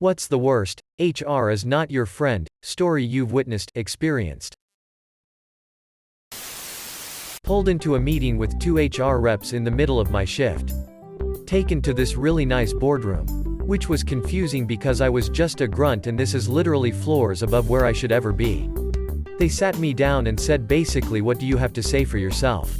What's the worst? HR is not your friend. Story you've witnessed, experienced. Pulled into a meeting with 2 HR reps in the middle of my shift. Taken to this really nice boardroom. Which was confusing because I was just a grunt and this is literally floors above where I should ever be. They sat me down and said basically, what do you have to say for yourself?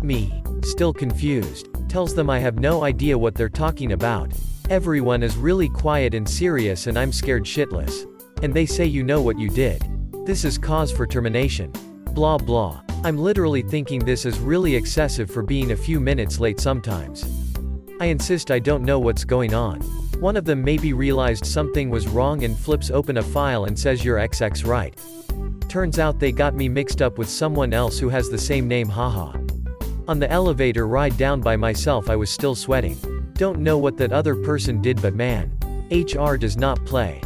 Me, still confused, tells them I have no idea what they're talking about. Everyone is really quiet and serious and I'm scared shitless. And they say, you know what you did. This is cause for termination. Blah blah. I'm literally thinking this is really excessive for being a few minutes late sometimes. I insist I don't know what's going on. One of them maybe realized something was wrong and flips open a file and says you're XX right. Turns out they got me mixed up with someone else who has the same name, haha. On the elevator ride down by myself I was still sweating. Don't know what that other person did, but man, HR does not play.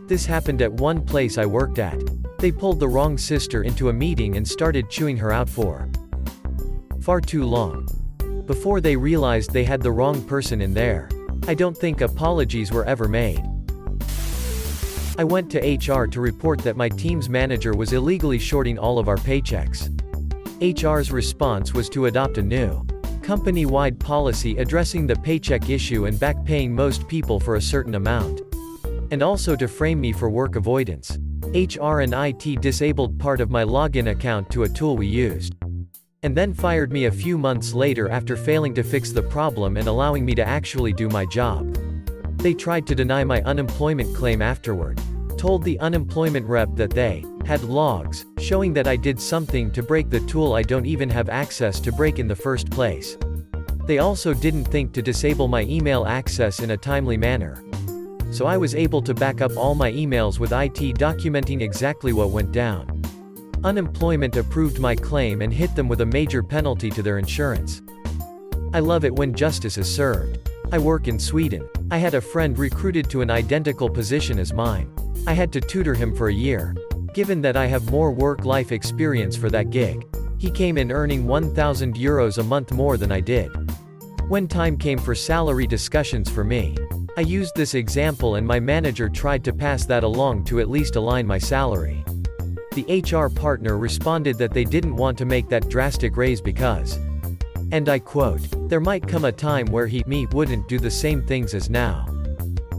This happened at one place I worked at. They pulled the wrong sister into a meeting and started chewing her out for far too long. Before they realized they had the wrong person in there. I don't think apologies were ever made. I went to HR to report that my team's manager was illegally shorting all of our paychecks. HR's response was to adopt a new company-wide policy addressing the paycheck issue and back-paying most people for a certain amount. And also to frame me for work avoidance. HR and IT disabled part of my login account to a tool we used. And then fired me a few months later after failing to fix the problem and allowing me to actually do my job. They tried to deny my unemployment claim afterward. Told the unemployment rep that they had logs showing that I did something to break the tool I don't even have access to break in the first place. They also didn't think to disable my email access in a timely manner. So I was able to back up all my emails with IT documenting exactly what went down. Unemployment approved my claim and hit them with a major penalty to their insurance. I love it when justice is served. I work in Sweden. I had a friend recruited to an identical position as mine. I had to tutor him for a year. Given that I have more work-life experience for that gig. He came in earning €1,000 a month more than I did. When time came for salary discussions for me, I used this example and my manager tried to pass that along to at least align my salary. The HR partner responded that they didn't want to make that drastic raise because, and I quote, there might come a time where me wouldn't do the same things as now.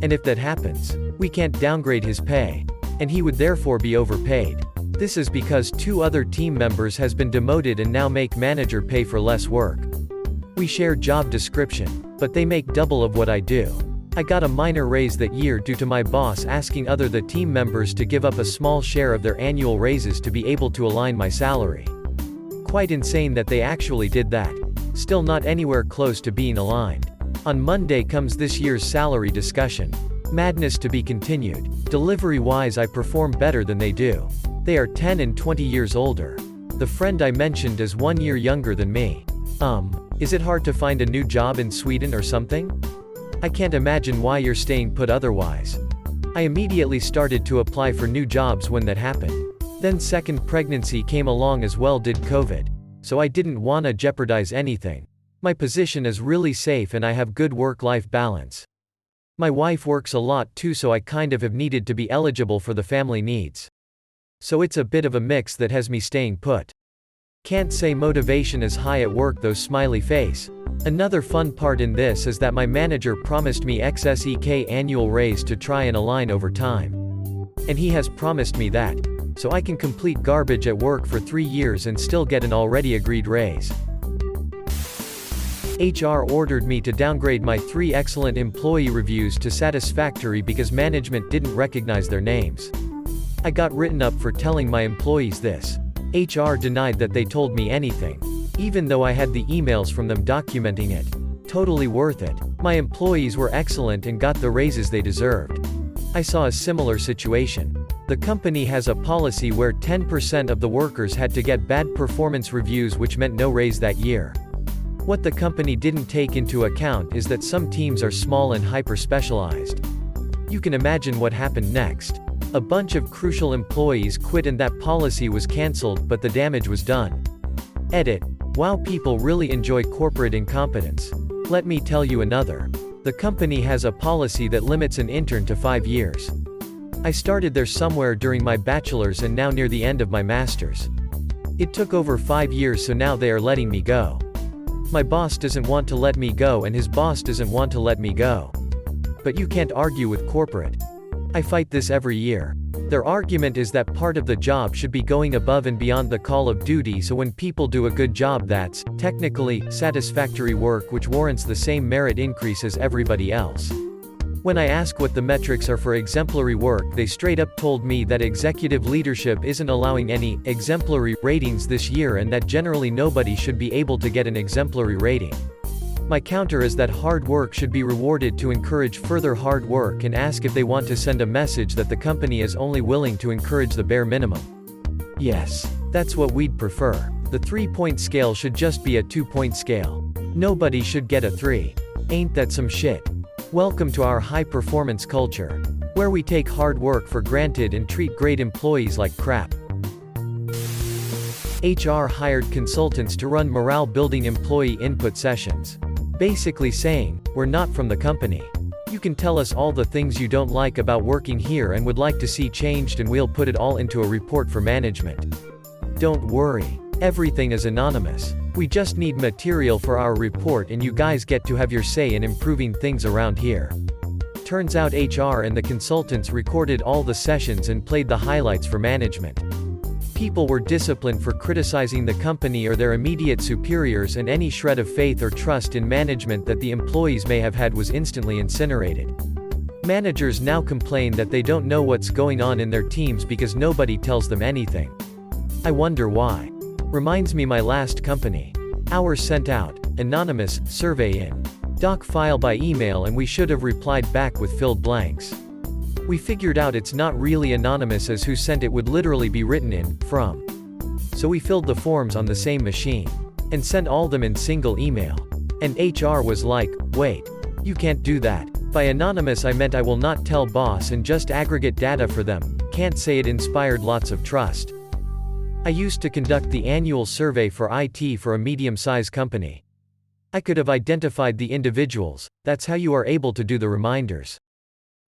And if that happens, we can't downgrade his pay. And he would therefore be overpaid. This is because 2 other team members has been demoted and now make manager pay for less work. We share job description, but they make double of what I do. I got a minor raise that year due to my boss asking the team members to give up a small share of their annual raises to be able to align my salary. Quite insane that they actually did that. Still not anywhere close to being aligned. On Monday comes this year's salary discussion. Madness to be continued. Delivery-wise I perform better than they do. They are 10 and 20 years older. The friend I mentioned is 1 year younger than me. Is it hard to find a new job in Sweden or something? I can't imagine why you're staying put otherwise. I immediately started to apply for new jobs when that happened. Then second pregnancy came along as well, did COVID. So I didn't wanna jeopardize anything. My position is really safe and I have good work-life balance. My wife works a lot too, so I kind of have needed to be eligible for the family needs. So it's a bit of a mix that has me staying put. Can't say motivation is high at work though, smiley face. Another fun part in this is that my manager promised me XSEK annual raise to try and align over time. And he has promised me that. So I can complete garbage at work for 3 years and still get an already agreed raise. HR ordered me to downgrade my 3 excellent employee reviews to satisfactory because management didn't recognize their names. I got written up for telling my employees this. HR denied that they told me anything, even though I had the emails from them documenting it. Totally worth it. My employees were excellent and got the raises they deserved. I saw a similar situation. The company has a policy where 10% of the workers had to get bad performance reviews, which meant no raise that year. What the company didn't take into account is that some teams are small and hyper-specialized. You can imagine what happened next. A bunch of crucial employees quit and that policy was cancelled, but the damage was done. Edit. Wow, people really enjoy corporate incompetence. Let me tell you another. The The company has a policy that limits an intern to 5 years. I started there somewhere during my bachelor's and now near the end of my master's. It took over 5 years, so now they are letting me go. My boss doesn't want to let me go and his boss doesn't want to let me go. But you can't argue with corporate. I fight this every year. Their argument is that part of the job should be going above and beyond the call of duty, so when people do a good job, that's technically satisfactory work which warrants the same merit increase as everybody else. When I ask what the metrics are for exemplary work, they straight up told me that executive leadership isn't allowing any exemplary ratings this year and that generally nobody should be able to get an exemplary rating. My counter is that hard work should be rewarded to encourage further hard work, and ask if they want to send a message that the company is only willing to encourage the bare minimum. Yes, that's what we'd prefer. The 3-point scale should just be a 2-point scale. Nobody should get a 3. Ain't that some shit? Welcome to our high-performance culture, where we take hard work for granted and treat great employees like crap. HR hired consultants to run morale-building employee input sessions. Basically saying, we're not from the company. You can tell us all the things you don't like about working here and would like to see changed, and we'll put it all into a report for management. Don't worry. Everything is anonymous. We just need material for our report and you guys get to have your say in improving things around here. Turns out HR and the consultants recorded all the sessions and played the highlights for management. People were disciplined for criticizing the company or their immediate superiors, and any shred of faith or trust in management that the employees may have had was instantly incinerated. Managers now complain that they don't know what's going on in their teams because nobody tells them anything. I wonder why. Reminds me my last company. Ours sent out anonymous survey in doc file by email, and we should have replied back with filled blanks. We figured out it's not really anonymous, as who sent it would literally be written in from. So we filled the forms on the same machine and sent all them in single email. And HR was like, wait, you can't do that. By anonymous I meant I will not tell boss and just aggregate data for them. Can't say it inspired lots of trust. I used to conduct the annual survey for IT for a medium-sized company. I could have identified the individuals. That's how you are able to do the reminders.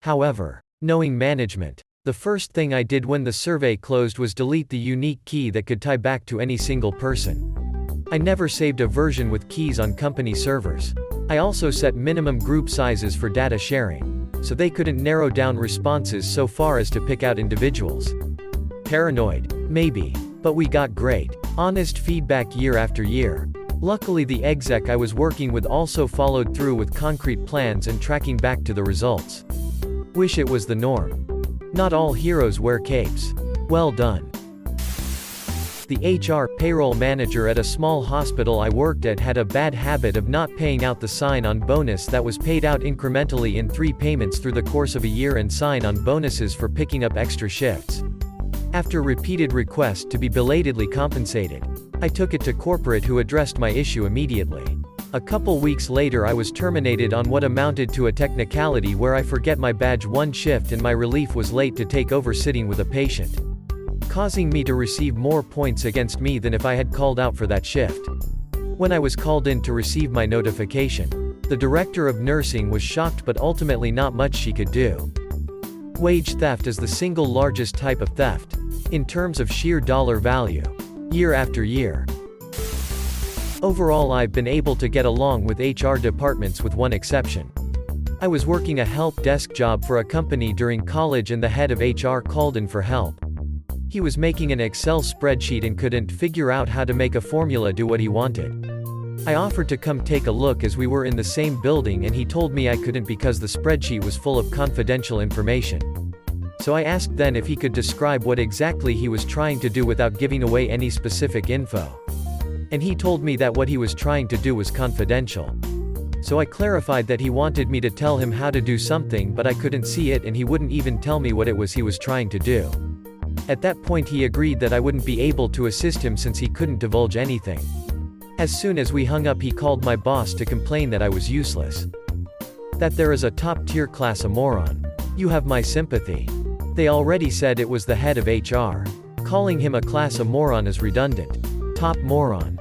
However, knowing management, the first thing I did when the survey closed was delete the unique key that could tie back to any single person. I never saved a version with keys on company servers. I also set minimum group sizes for data sharing, so they couldn't narrow down responses so far as to pick out individuals. Paranoid? Maybe. But we got great, honest feedback year after year. Luckily the exec I was working with also followed through with concrete plans and tracking back to the results. Wish it was the norm. Not all heroes wear capes. Well done. The HR payroll manager at a small hospital I worked at had a bad habit of not paying out the sign-on bonus that was paid out incrementally in 3 payments through the course of a year, and sign-on bonuses for picking up extra shifts. After repeated requests to be belatedly compensated, I took it to corporate, who addressed my issue immediately. A couple weeks later I was terminated on what amounted to a technicality where I forget my badge one shift and my relief was late to take over sitting with a patient, causing me to receive more points against me than if I had called out for that shift. When I was called in to receive my notification, the director of nursing was shocked, but ultimately not much she could do. Wage theft is the single largest type of theft, in terms of sheer dollar value, year after year. Overall I've been able to get along with HR departments with one exception. I was working a help desk job for a company during college and the head of HR called in for help. He was making an Excel spreadsheet and couldn't figure out how to make a formula do what he wanted. I offered to come take a look as we were in the same building, and he told me I couldn't because the spreadsheet was full of confidential information. So I asked then if he could describe what exactly he was trying to do without giving away any specific info. And he told me that what he was trying to do was confidential. So I clarified that he wanted me to tell him how to do something, but I couldn't see it and he wouldn't even tell me what it was he was trying to do. At that point he agreed that I wouldn't be able to assist him since he couldn't divulge anything. As soon as we hung up he called my boss to complain that I was useless. That there is a top-tier class a moron. You have my sympathy. They already said it was the head of HR. Calling him a class a moron is redundant. Top moron.